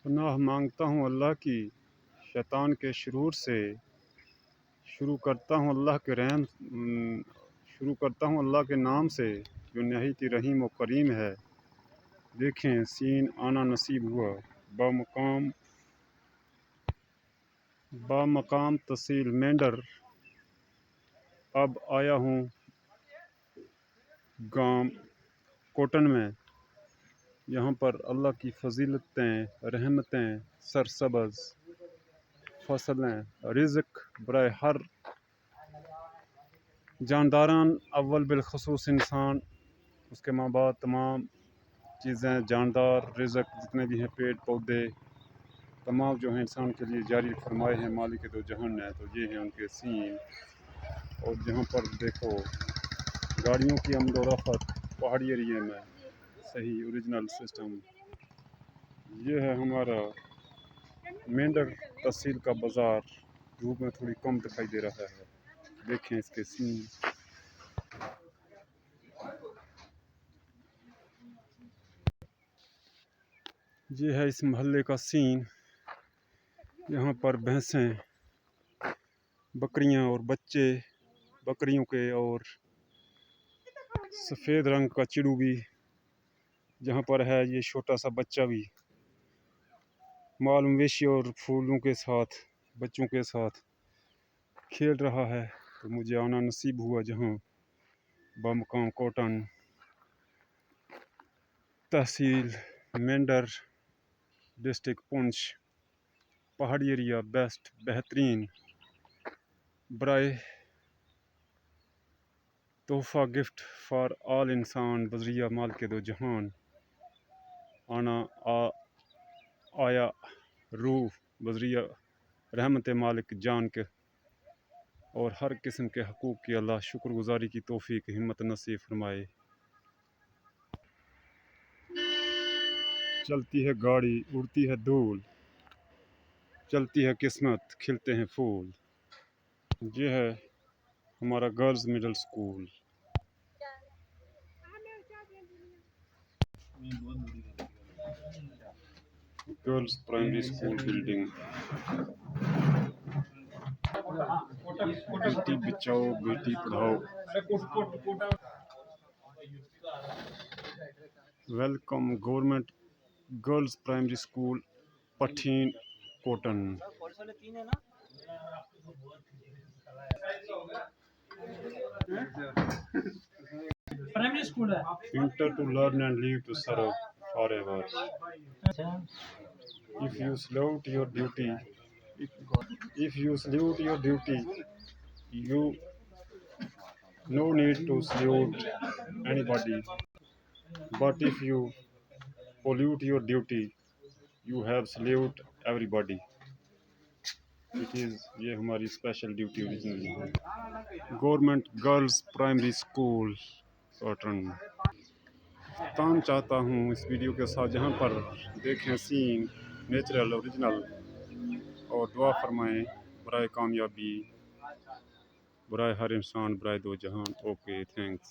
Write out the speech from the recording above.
पनाह मांगता हूँ अल्लाह की शैतान के शुरूर से। शुरू करता हूँ अल्लाह के शुरू करता हूँ अल्लाह के नाम से जो नहायत रहीम व करीम है। देखें सीन आना नसीब हुआ बामकाम तहसील मेंढर। अब आया हूँ गांव कोटन में। यहाँ पर अल्लाह की फजीलतें रहमतें सरसब्ज़ फसलें रिज़्क़ बराए हर जानदारान अव्वल बिलखसूस इंसान, उसके माँ बाप तमाम चीज़ें जानदार रिज़्क़ जितने भी हैं पेड़ पौधे तमाम जो हैं इंसान के लिए जारी फरमाए हैं मालिक दो जहान ने। तो ये हैं उनके सीन। और जहाँ पर देखो गाड़ियों की आमदोरफ़्त पहाड़ी एरिए में सही ओरिजिनल सिस्टम। ये है हमारा मेंढर तहसील का बाज़ार। धूप में थोड़ी कम दिखाई दे रहा है, देखें इसके सीन। ये है इस मोहल्ले का सीन। यहाँ पर भैंसें बकरियाँ और बच्चे बकरियों के और सफ़ेद रंग का चिड़ू भी जहाँ पर है। ये छोटा सा बच्चा भी माल मवेशी और फूलों के साथ बच्चों के साथ खेल रहा है। तो मुझे आना नसीब हुआ जहाँ बामकाम कोटन तहसील मेंढर डिस्ट्रिक्ट पुंछ पहाड़ी एरिया बेस्ट बेहतरीन बराए तोहफ़ा गिफ्ट फॉर ऑल इंसान बजरिया माल के दो जहान। आया रूह बजरिया रहमत मालिक जान के और हर किस्म के हकूक़ की अल्लाह शुक्रगुजारी की तौफीक हिम्मत नसीब फरमाए। चलती है गाड़ी उड़ती है धूल, चलती है किस्मत खिलते हैं फूल। ये है हमारा girls middle school. Girls primary school building. बेटी बचाओ बेटी पढ़ाओ। Welcome government girls primary school पठीन कोटन। प्राइमरी स्कूल है। Enter to learn and leave to serve forever. If you salute your duty, if you salute your duty, you no need to salute anybody. But if you pollute your duty, you have salute everybody. It is ये हमारी special duty originally है। Government girls primary school cotton. तान चाहता हूँ इस video के साथ जहाँ पर देखें सीन नेचुरल ओरिजिनल और दुआ फरमाएं बराए कामयाबी बराए हर इंसान बराए दो जहान। Okay thanks.